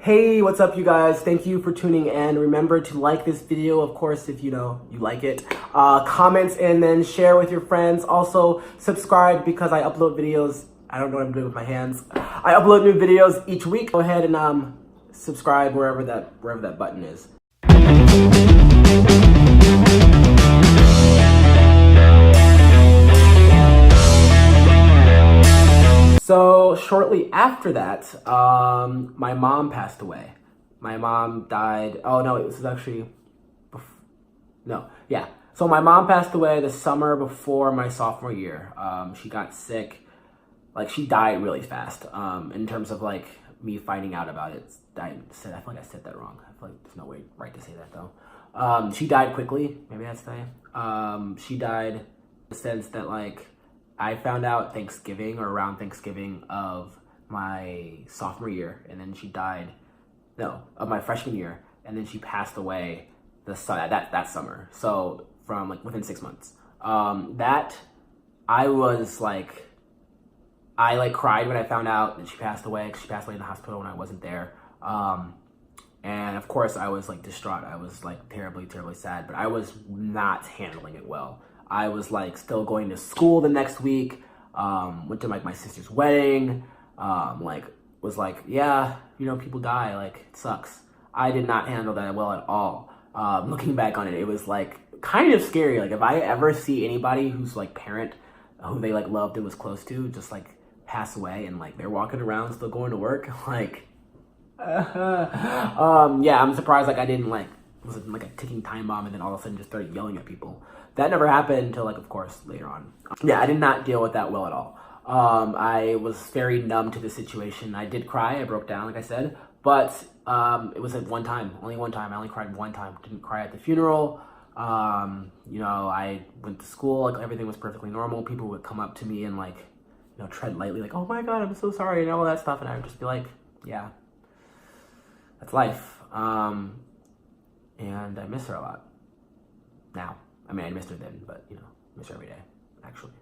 Hey, what's up you guys? Thank you for tuning in. Remember to like this video, of course, if you like it. Comments and then share with your friends. Also, subscribe because I upload videos. I don't know what I'm doing with my hands. I upload new videos each week. Go ahead and subscribe wherever that button is. So shortly after that, my mom passed away. My mom died. Oh no, it was actually, yeah. So my mom passed away the summer before my sophomore year. She got sick. Like she died really fast. In terms of like me finding out about it, I feel like I said that wrong. I feel like there's no way right to say that though. She died quickly. Maybe that's the she died in the sense that like I found out Thanksgiving or around Thanksgiving of my sophomore year, and then she died, of my freshman year, and then she passed away that summer. So from like within 6 months. That I was like, I cried when I found out that she passed away. 'Cause she passed away in the hospital when I wasn't there. And of course I was like distraught. I was like terribly, terribly sad, but I was not handling it well. I was like still going to school the next week, went to like my sister's wedding, was like, yeah, people die, like it sucks. I did not handle that well at all. Looking back on it, it was like kind of scary. Like if I ever see anybody who's like parent, who they like loved and was close to, just like pass away and like they're walking around still going to work, like, yeah, I'm surprised like I didn't like, was it like a ticking time bomb and then all of a sudden just started yelling at people. That never happened until like, of course, later on. Yeah, I did not deal with that well at all. I was very numb to the situation. I did cry, I broke down, like I said, but it was at only one time. I only cried one time. Didn't cry at the funeral. I went to school, like everything was perfectly normal. People would come up to me and like, tread lightly, like, oh my God, I'm so sorry, and all that stuff. And I would just be like, yeah, that's life. And I miss her a lot now. I mean, I missed her then, but miss her every day, actually.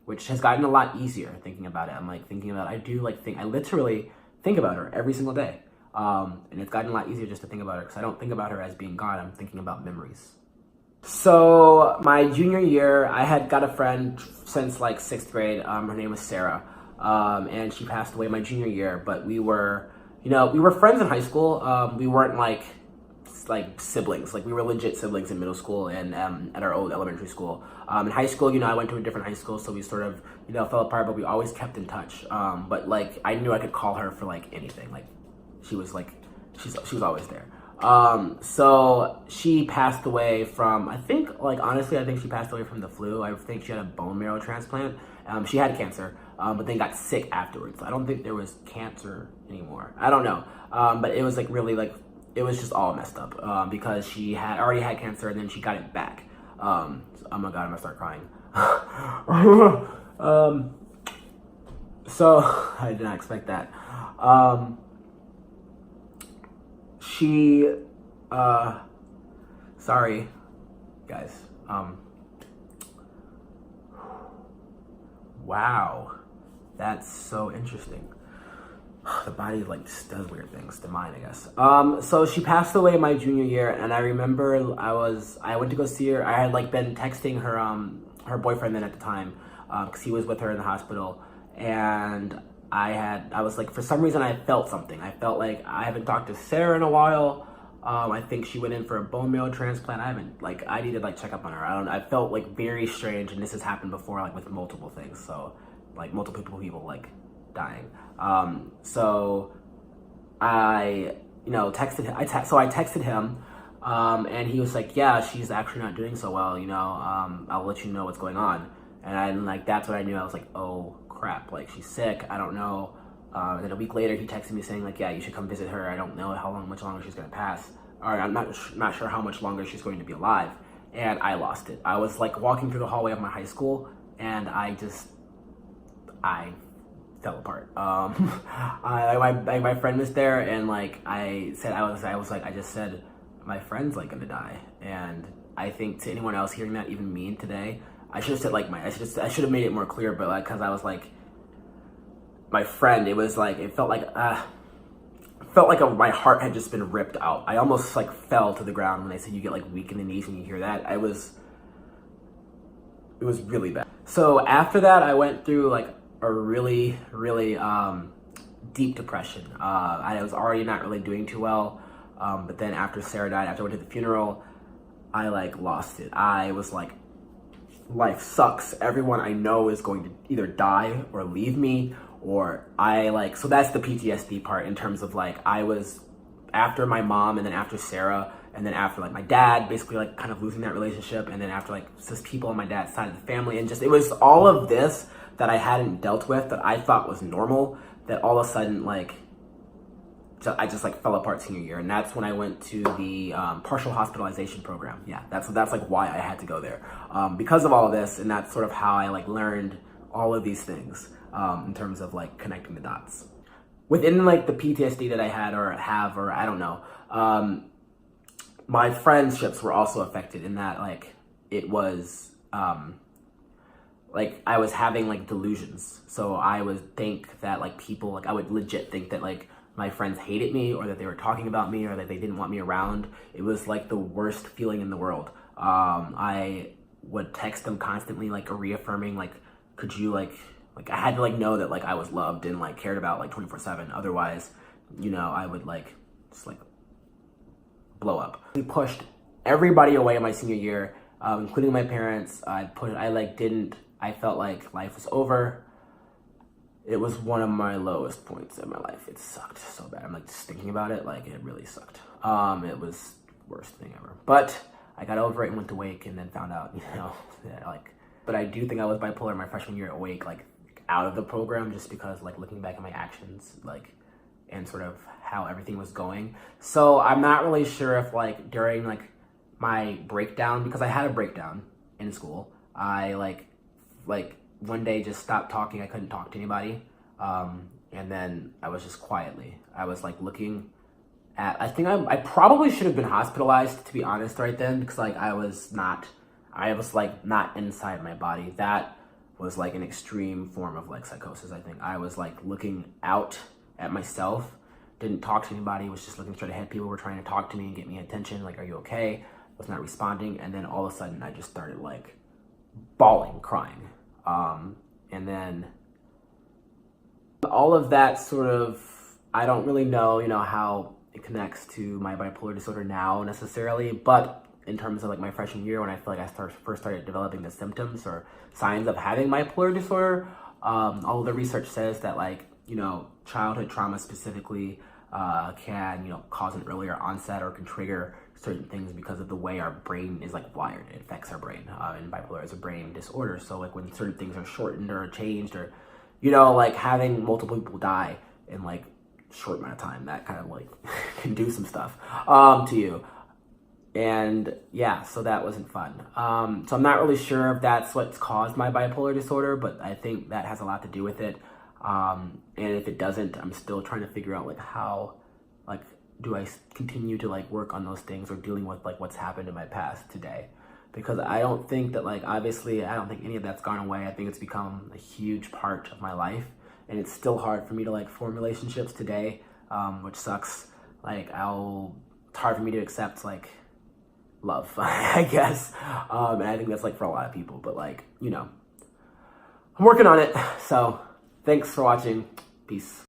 Which has gotten a lot easier thinking about it. I'm like thinking about, I literally think about her every single day. And it's gotten a lot easier just to think about her because I don't think about her as being gone. I'm thinking about memories. So my junior year, I had got a friend since like 6th grade. Her name was Sarah. And she passed away my junior year, but we were friends in high school. We weren't like siblings. Like we were legit siblings in middle school and at our old elementary school. In high school, I went to a different high school, so we sort of fell apart, but we always kept in touch. But like I knew I could call her for like anything. Like she was like she was always there. So she passed away from, I think she passed away from the flu. I think she had a bone marrow transplant. She had cancer, but then got sick afterwards. I don't think there was cancer anymore. I don't know. But it was like really like, it was just all messed up, because she had already had cancer and then she got it back. Oh my God, I'm gonna start crying. So I did not expect that. Sorry guys. Wow, that's so interesting. The body like just does weird things, the mind, I guess. So she passed away my junior year, and I remember I went to go see her. I had like been texting her her boyfriend then at the time, because he was with her in the hospital, and I was like, for some reason I felt something. I felt like I haven't talked to Sarah in a while. I think she went in for a bone marrow transplant. I needed like check up on her. I felt like very strange, and this has happened before, like with multiple things. So like multiple people like dying. So I, texted him. I texted him, and he was like, yeah, she's actually not doing so well. I'll let you know what's going on. And that's what I knew. I was like, oh crap, like she's sick. I don't know. Then a week later, he texted me saying like, yeah, you should come visit her. I don't know much longer she's gonna pass, or I'm not sure how much longer she's going to be alive. And I lost it. I was like walking through the hallway of my high school, and I fell apart. My friend was there, and like I just said, my friend's like gonna die. And I think to anyone else hearing that, even me today, I should have said like I should have made it more clear, but like, cause I was like, my friend, it was like, it felt like, felt like my heart had just been ripped out. I almost like fell to the ground when they said you get like weak in the knees when you hear that. It was really bad. So after that, I went through like a really, really deep depression. I was already not really doing too well. But then after Sarah died, after I went to the funeral, I like lost it. I was like, life sucks. Everyone I know is going to either die or leave me, or so that's the PTSD part in terms of like, I was after my mom, and then after Sarah, and then after like my dad, basically like kind of losing that relationship, and then after like just people on my dad's side of the family, and just, it was all of this that I hadn't dealt with that I thought was normal, that all of a sudden like, I just like fell apart senior year. And that's when I went to the partial hospitalization program. Yeah, that's like why I had to go there, because of all of this. And that's sort of how I like learned all of these things in terms of like connecting the dots. Within like the PTSD that I had or have, or I don't know, my friendships were also affected in that like it was like I was having like delusions. So I would think that like people, like I would legit think that like my friends hated me, or that they were talking about me, or that they didn't want me around. It was like the worst feeling in the world. I would text them constantly, like reaffirming, like, could you like I had to like know that like I was loved and like cared about like 24/7. Otherwise, you know, I would like just like blow up. We pushed everybody away in my senior year, including my parents. I felt like life was over. It was one of my lowest points in my life. It sucked so bad. I'm like just thinking about it, like it really sucked. It was the worst thing ever. But I got over it and went to Wake, and then found out, you know, that, like, but I do think I was bipolar my freshman year at Wake, like out of the program, just because like looking back at my actions, like, and sort of how everything was going. So I'm not really sure if like during like my breakdown, because I had a breakdown in school, I like one day just stopped talking. I couldn't talk to anybody. And then I was just quietly, I was like looking at, I think I probably should have been hospitalized, to be honest, right then, because like I was like not inside my body. That was like an extreme form of like psychosis, I think. I was like looking out at myself, didn't talk to anybody, was just looking straight ahead. People were trying to talk to me and get me attention, like, are you okay? Was not responding. And then all of a sudden I just started like bawling, crying. And then all of that sort of, I don't really know, you know, how it connects to my bipolar disorder now necessarily, but in terms of like my freshman year, when I feel like I first started developing the symptoms or signs of having bipolar disorder, all of the research says that like, you know, childhood trauma specifically can, you know, cause an earlier onset or can trigger certain things because of the way our brain is like wired. It affects our brain, and bipolar is a brain disorder. So like when certain things are shortened or changed, or, you know, like having multiple people die in like short amount of time, that kind of like can do some stuff to you. And yeah, so that wasn't fun. So I'm not really sure if that's what's caused my bipolar disorder, but I think that has a lot to do with it. And if it doesn't, I'm still trying to figure out like how, like, do I continue to like work on those things, or dealing with like what's happened in my past today? Because I don't think that like, obviously, I don't think any of that's gone away. I think it's become a huge part of my life, and it's still hard for me to like form relationships today, which sucks. Like it's hard for me to accept like love, I guess. And I think that's like for a lot of people, but like, you know, I'm working on it. So thanks for watching. Peace.